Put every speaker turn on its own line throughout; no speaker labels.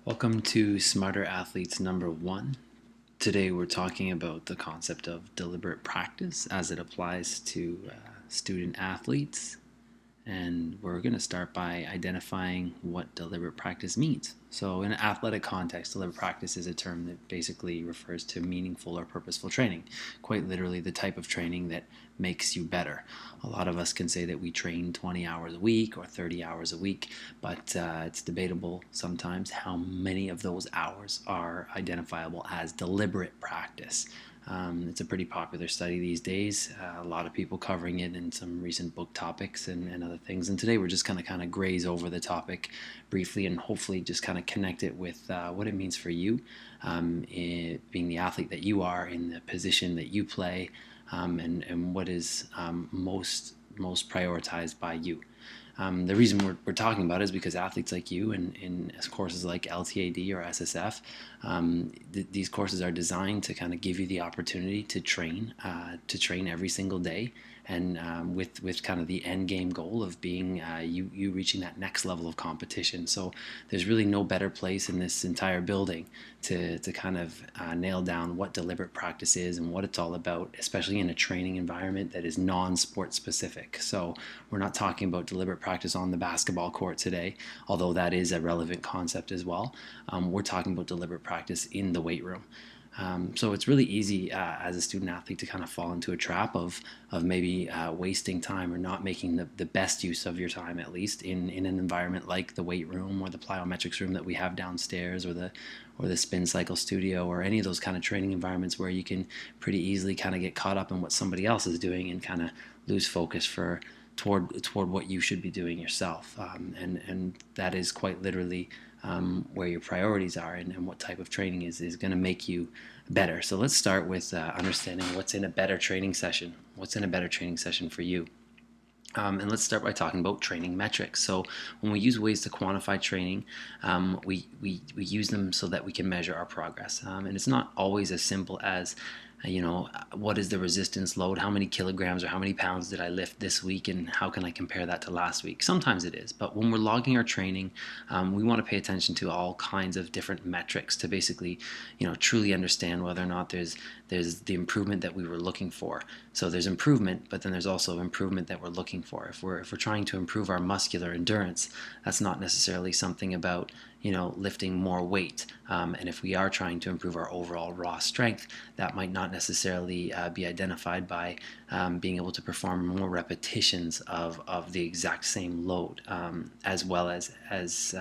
Welcome to Smarter Athletes number 1. Today we're talking about the concept of deliberate practice as it applies to student athletes. And we're going to start by identifying what deliberate practice means. So, in an athletic context, deliberate practice is a term that basically refers to meaningful or purposeful training. Quite literally, the type of training that makes you better. A lot of us can say that we train 20 hours a week or 30 hours a week, but it's debatable sometimes how many of those hours are identifiable as deliberate practice. It's a pretty popular study these days. A lot of people covering it in some recent book topics and other things. And today we're just going to kind of graze over the topic briefly and hopefully just kind of connect it with what it means for you, being the athlete that you are, in the position that you play, and what is most prioritized by you. The reason we're talking about it is because athletes like you in courses like LTAD or SSF, these courses are designed to kind of give you the opportunity to train every single day, and with kind of the end game goal of being you reaching that next level of competition. So there's really no better place in this entire building to kind of nail down what deliberate practice is and what it's all about, especially in a training environment that is non-sport specific. So we're not talking about deliberate practice on the basketball court today, although that is a relevant concept as well. We're talking about deliberate practice in the weight room. So it's really easy as a student athlete to kind of fall into a trap of maybe wasting time or not making the best use of your time, at least in an environment like the weight room or the plyometrics room that we have downstairs, or the spin cycle studio, or any of those kind of training environments where you can pretty easily kind of get caught up in what somebody else is doing and kind of lose focus toward what you should be doing yourself. And that is quite literally where your priorities are, and what type of training is going to make you better. So let's start with understanding what's in a better training session. What's in a better training session for you? And let's start by talking about training metrics. So when we use ways to quantify training, we use them so that we can measure our progress. And it's not always as simple as what is the resistance load? How many kilograms or how many pounds did I lift this week, and how can I compare that to last week? Sometimes it is, but when we're logging our training, we want to pay attention to all kinds of different metrics to basically, truly understand whether or not there's the improvement that we were looking for. So there's improvement, but then there's also improvement that we're looking for. If we're trying to improve our muscular endurance, that's not necessarily something about lifting more weight. And if we are trying to improve our overall raw strength, that might not necessarily be identified by being able to perform more repetitions of the exact same load, as well as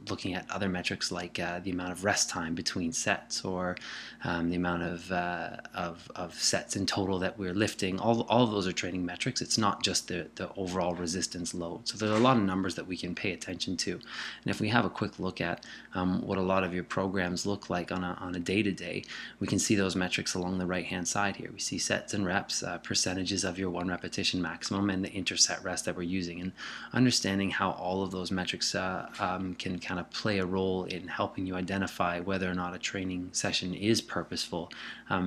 looking at other metrics like the amount of rest time between sets, or the amount of sets in total that we're lifting. All of those are training metrics. It's not just the overall resistance load. So there's a lot of numbers that we can pay attention to. And if we have a quick look at what a lot of your programs look like on a day-to-day, we can see those metrics along the right-hand side here. We see sets and reps, percentages of your one repetition maximum, and the interset rest that we're using. And understanding how all of those metrics can kind of play a role in helping you identify whether or not a training session is purposeful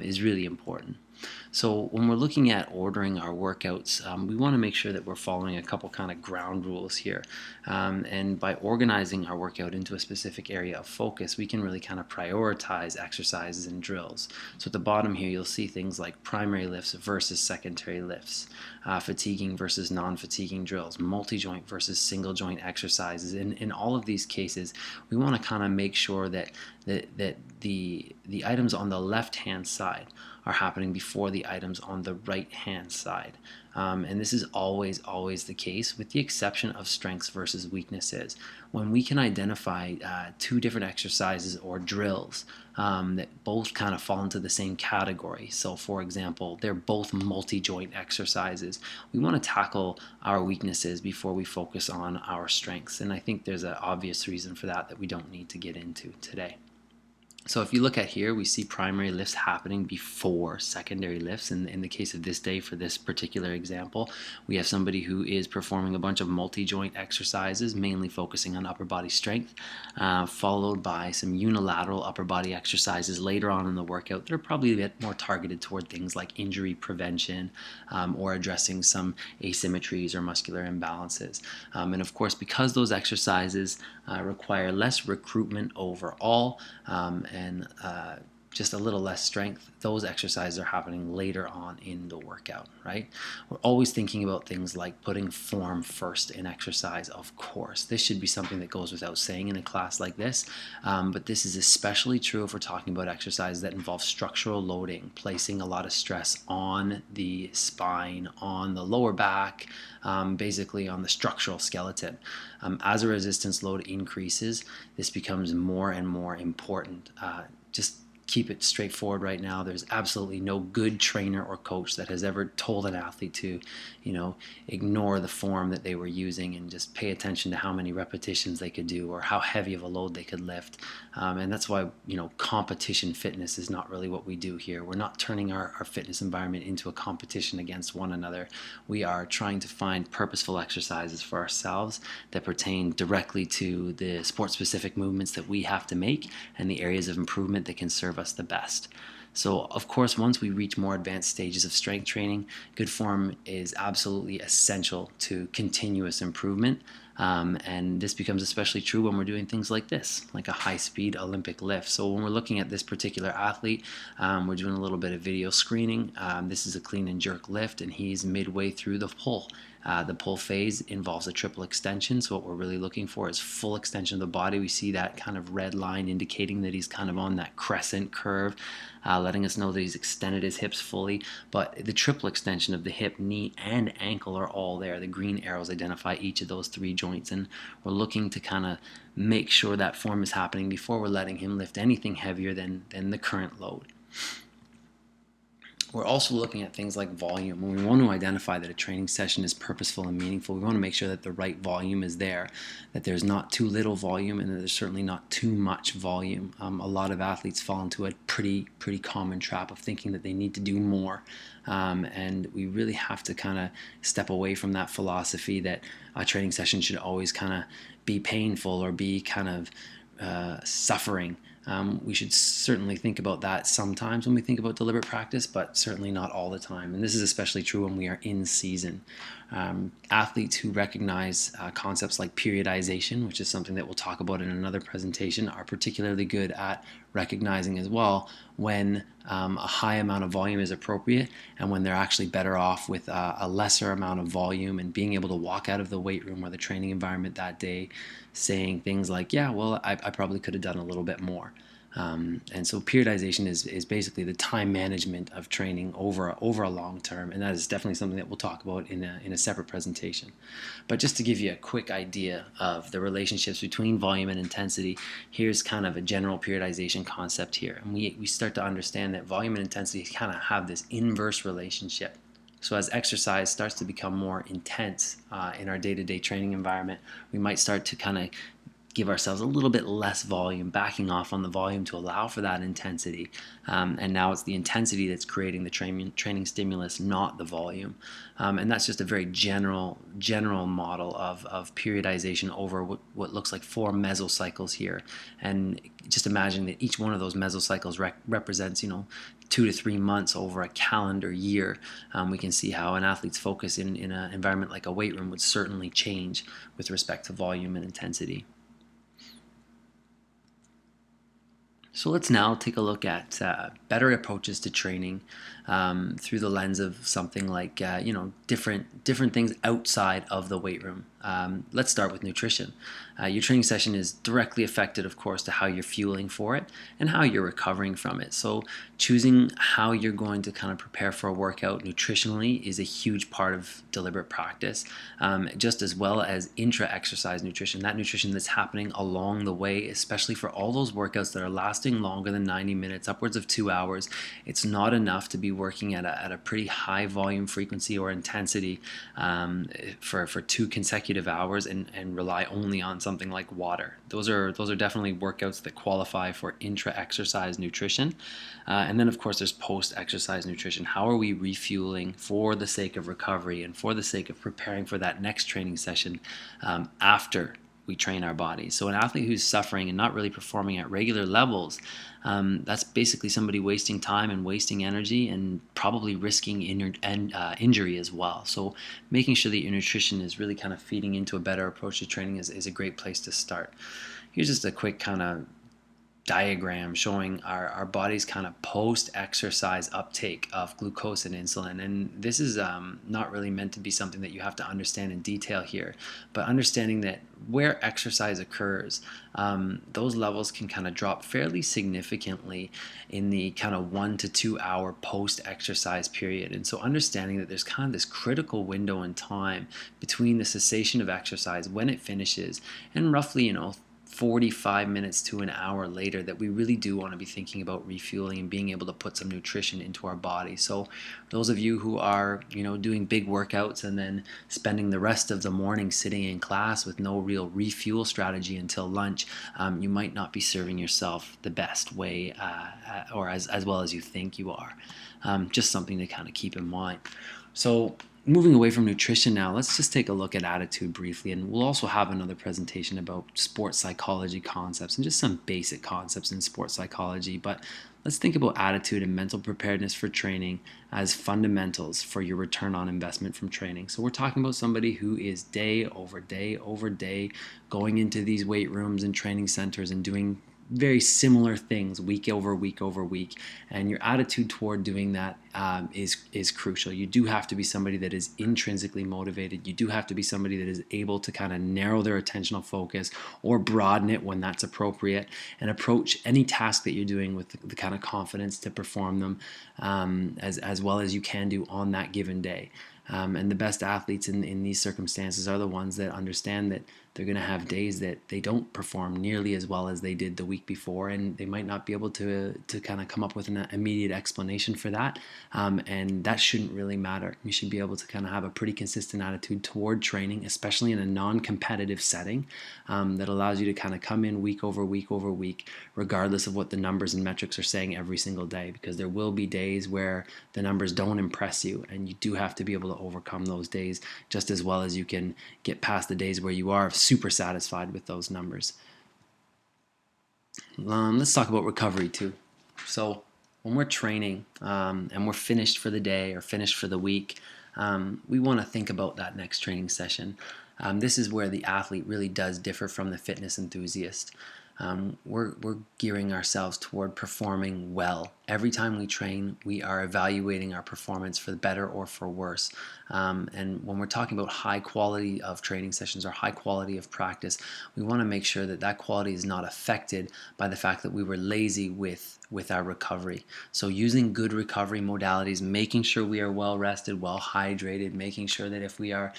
is really important. So when we're looking at ordering our workouts, we want to make sure that we're following a couple kind of ground rules here. And by organizing our workout into a specific area of focus, we can really kind of prioritize exercises and drills. So at the bottom here, you'll see things like primary lifts versus secondary lifts, fatiguing versus non-fatiguing drills, multi-joint versus single joint exercises. In all of these cases, we want to kind of make sure that the items on the left-hand side are happening before the items on the right-hand side. And this is always the case, with the exception of strengths versus weaknesses. When we can identify two different exercises or drills that both kind of fall into the same category. So for example, they're both multi-joint exercises. We want to tackle our weaknesses before we focus on our strengths. And I think there's an obvious reason for that we don't need to get into today. So if you look at here, we see primary lifts happening before secondary lifts. And in the case of this day, for this particular example, we have somebody who is performing a bunch of multi-joint exercises, mainly focusing on upper body strength, followed by some unilateral upper body exercises later on in the workout that are probably a bit more targeted toward things like injury prevention, or addressing some asymmetries or muscular imbalances. And of course, because those exercises require less recruitment overall, and just a little less strength, those exercises are happening later on in the workout, right? We're always thinking about things like putting form first in exercise, of course. This should be something that goes without saying in a class like this, but this is especially true if we're talking about exercises that involve structural loading, placing a lot of stress on the spine, on the lower back, basically on the structural skeleton. As a resistance load increases, this becomes more and more important. Just keep it straightforward right now. There's absolutely no good trainer or coach that has ever told an athlete to, ignore the form that they were using and just pay attention to how many repetitions they could do or how heavy of a load they could lift. And that's why, competition fitness is not really what we do here. We're not turning our fitness environment into a competition against one another. We are trying to find purposeful exercises for ourselves that pertain directly to the sport-specific movements that we have to make and the areas of improvement that can serve us the best. So, of course, once we reach more advanced stages of strength training, good form is absolutely essential to continuous improvement. And this becomes especially true when we're doing things like this, like a high-speed Olympic lift. So when we're looking at this particular athlete, we're doing a little bit of video screening. This is a clean and jerk lift, and he's midway through the pull. The pull phase involves a triple extension, so what we're really looking for is full extension of the body. We see that kind of red line indicating that he's kind of on that crescent curve, letting us know that he's extended his hips fully. But the triple extension of the hip, knee, and ankle are all there. The green arrows identify each of those three joints, and we're looking to kind of make sure that form is happening before we're letting him lift anything heavier than the current load. We're also looking at things like volume. When we want to identify that a training session is purposeful and meaningful, we want to make sure that the right volume is there, that there's not too little volume, and that there's certainly not too much volume. A lot of athletes fall into a pretty common trap of thinking that they need to do more, and we really have to kind of step away from that philosophy that a training session should always kind of be painful or be kind of suffering. We should certainly think about that sometimes when we think about deliberate practice, but certainly not all the time. And this is especially true when we are in season. Athletes who recognize concepts like periodization, which is something that we'll talk about in another presentation, are particularly good at recognizing as well when a high amount of volume is appropriate and when they're actually better off with a lesser amount of volume, and being able to walk out of the weight room or the training environment that day saying things like, yeah, well, I probably could have done a little bit more. And so periodization is basically the time management of training over a long term, and that is definitely something that we'll talk about in a separate presentation. But just to give you a quick idea of the relationships between volume and intensity, here's kind of a general periodization concept here. And we start to understand that volume and intensity kind of have this inverse relationship. So as exercise starts to become more intense in our day-to-day training environment, we might start to kind of give ourselves a little bit less volume, backing off on the volume to allow for that intensity. And now it's the intensity that's creating the training stimulus, not the volume. And that's just a very general model of periodization over what looks like 4 mesocycles here. And just imagine that each one of those mesocycles represents, 2 to 3 months over a calendar year. We can see how an athlete's focus in an environment like a weight room would certainly change with respect to volume and intensity. So let's now take a look at better approaches to training through the lens of something like different things outside of the weight room. Let's start with nutrition. Your training session is directly affected, of course, to how you're fueling for it and how you're recovering from it. So choosing how you're going to kind of prepare for a workout nutritionally is a huge part of deliberate practice, just as well as intra-exercise nutrition, that nutrition that's happening along the way, especially for all those workouts that are lasting exhausting, longer than 90 minutes, upwards of 2 hours. It's not enough to be working at a pretty high volume, frequency, or intensity for 2 consecutive hours and rely only on something like water. Those are definitely workouts that qualify for intra-exercise nutrition. And then, of course, there's post-exercise nutrition. How are we refueling for the sake of recovery and for the sake of preparing for that next training session after we train our bodies? So an athlete who's suffering and not really performing at regular levels, that's basically somebody wasting time and wasting energy and probably risking injury as well. So making sure that your nutrition is really kind of feeding into a better approach to training is a great place to start. Here's just a quick kind of diagram showing our body's kind of post-exercise uptake of glucose and insulin. And this is not really meant to be something that you have to understand in detail here, but understanding that where exercise occurs, those levels can kind of drop fairly significantly in the kind of 1 to 2 hour post-exercise period. And so understanding that there's kind of this critical window in time between the cessation of exercise, when it finishes, and roughly 45 minutes to an hour later, that we really do want to be thinking about refueling and being able to put some nutrition into our body. So those of you who are doing big workouts and then spending the rest of the morning sitting in class with no real refuel strategy until lunch, you might not be serving yourself the best way or as well as you think you are. Just something to kind of keep in mind. So moving away from nutrition now, let's just take a look at attitude briefly, and we'll also have another presentation about sports psychology concepts and just some basic concepts in sports psychology. But let's think about attitude and mental preparedness for training as fundamentals for your return on investment from training. So we're talking about somebody who is day over day over day going into these weight rooms and training centers and doing very similar things week over week over week, and your attitude toward doing that is crucial. You do have to be somebody that is intrinsically motivated. You do have to be somebody that is able to kind of narrow their attentional focus or broaden it when that's appropriate, and approach any task that you're doing with the kind of confidence to perform them as well as you can do on that given day. And the best athletes in these circumstances are the ones that understand that they're going to have days that they don't perform nearly as well as they did the week before, and they might not be able to kind of come up with an immediate explanation for that, and that shouldn't really matter. You should be able to kind of have a pretty consistent attitude toward training, especially in a non-competitive setting, that allows you to kind of come in week over week over week, regardless of what the numbers and metrics are saying every single day, because there will be days where the numbers don't impress you, and you do have to be able to overcome those days just as well as you can get past the days where you are super satisfied with those numbers. Let's talk about recovery too. So when we're training and we're finished for the day or finished for the week, we want to think about that next training session. This is where the athlete really does differ from the fitness enthusiast. We're gearing ourselves toward performing well. Every time we train, we are evaluating our performance for the better or for worse. And when we're talking about high quality of training sessions or high quality of practice, we want to make sure that that quality is not affected by the fact that we were lazy with our recovery. So using good recovery modalities, making sure we are well rested, well hydrated, making sure that if we are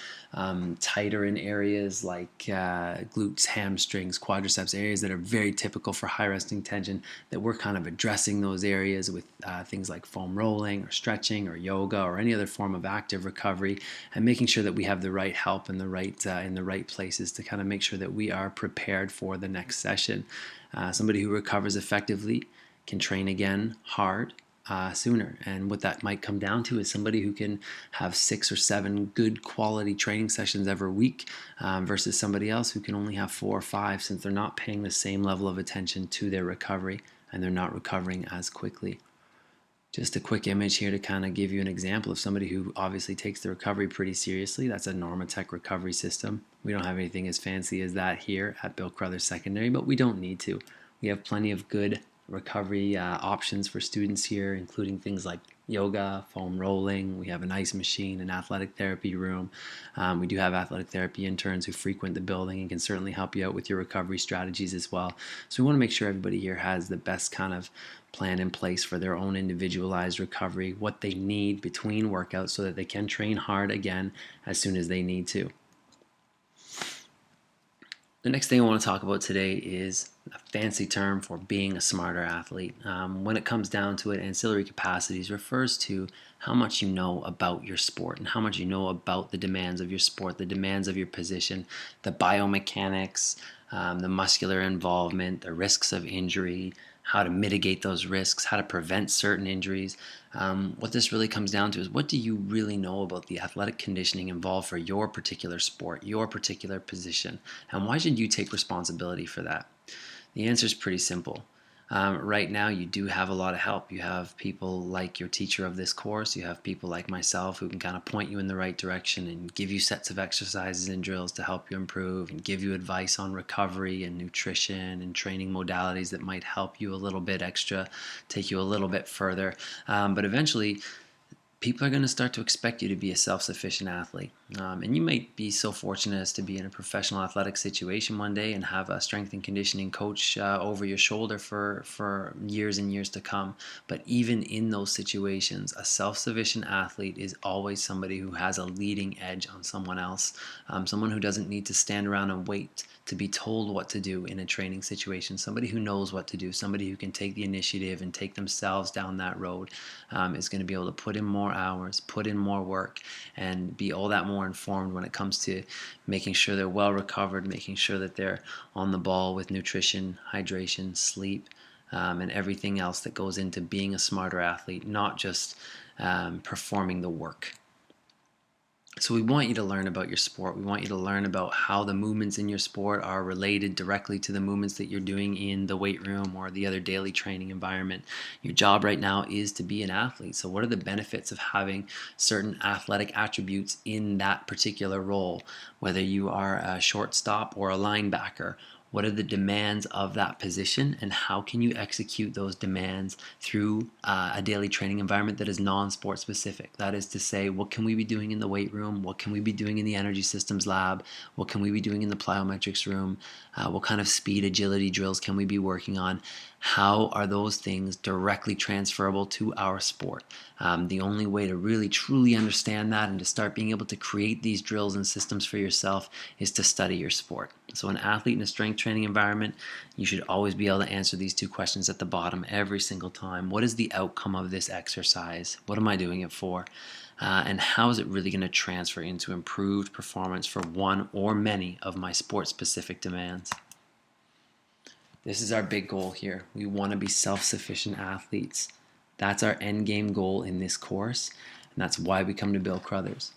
tighter in areas like glutes, hamstrings, quadriceps, areas that are very typical for high resting tension, that we're kind of addressing those areas with things like foam rolling or stretching or yoga or any other form of active recovery, and making sure that we have the right help in the right places to kind of make sure that we are prepared for the next session. Somebody who recovers effectively can train again hard sooner, and what that might come down to is somebody who can have 6 or 7 good quality training sessions every week versus somebody else who can only have 4 or 5, since they're not paying the same level of attention to their recovery and they're not recovering as quickly. Just a quick image here to kind of give you an example of somebody who obviously takes the recovery pretty seriously. That's a Normatec recovery system. We don't have anything as fancy as that here at Bill Carruthers Secondary, but we don't need to. We have plenty of good recovery options for students here, including things like yoga, foam rolling. We have an ice machine, an athletic therapy room. We do have athletic therapy interns who frequent the building and can certainly help you out with your recovery strategies as well. So we want to make sure everybody here has the best kind of plan in place for their own individualized recovery, what they need between workouts so that they can train hard again as soon as they need to. The next thing I want to talk about today is a fancy term for being a smarter athlete. When it comes down to it, ancillary capacities refers to how much you know about your sport and how much you know about the demands of your sport, the demands of your position, the biomechanics, the muscular involvement, the risks of injury, how to mitigate those risks, how to prevent certain injuries. What this really comes down to is, what do you really know about the athletic conditioning involved for your particular sport, your particular position, and why should you take responsibility for that? The answer is pretty simple. Right now, you do have a lot of help. You have people like your teacher of this course. You have people like myself who can kind of point you in the right direction and give you sets of exercises and drills to help you improve and give you advice on recovery and nutrition and training modalities that might help you a little bit extra, take you a little bit further. But eventually, people are going to start to expect you to be a self-sufficient athlete. And you might be so fortunate as to be in a professional athletic situation one day and have a strength and conditioning coach over your shoulder for years and years to come. But even in those situations, a self-sufficient athlete is always somebody who has a leading edge on someone else, someone who doesn't need to stand around and wait to be told what to do in a training situation, somebody who knows what to do, somebody who can take the initiative and take themselves down that road, is going to be able to put in more hours, put in more work, and be all that more informed when it comes to making sure they're well recovered, making sure that they're on the ball with nutrition, hydration, sleep, and everything else that goes into being a smarter athlete, not just performing the work. So we want you to learn about your sport. We want you to learn about how the movements in your sport are related directly to the movements that you're doing in the weight room or the other daily training environment. Your job right now is to be an athlete. So what are the benefits of having certain athletic attributes in that particular role? Whether you are a shortstop or a linebacker, what are the demands of that position, and how can you execute those demands through a daily training environment that is non-sport specific? That is to say, what can we be doing in the weight room? What can we be doing in the energy systems lab? What can we be doing in the plyometrics room? What kind of speed agility drills can we be working on? How are those things directly transferable to our sport? The only way to really truly understand that and to start being able to create these drills and systems for yourself is to study your sport. So an athlete in a strength training environment, you should always be able to answer these two questions at the bottom every single time. What is the outcome of this exercise? What am I doing it for? And how is it really going to transfer into improved performance for one or many of my sport-specific demands? This is our big goal here. We want to be self-sufficient athletes. That's our end game goal in this course, and that's why we come to Bill Crothers.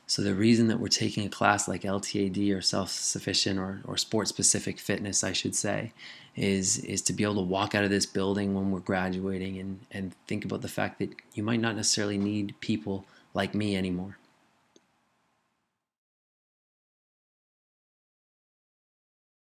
So the reason that we're taking a class like LTAD or self-sufficient or sport-specific fitness, I should say, is to be able to walk out of this building when we're graduating and think about the fact that you might not necessarily need people like me anymore.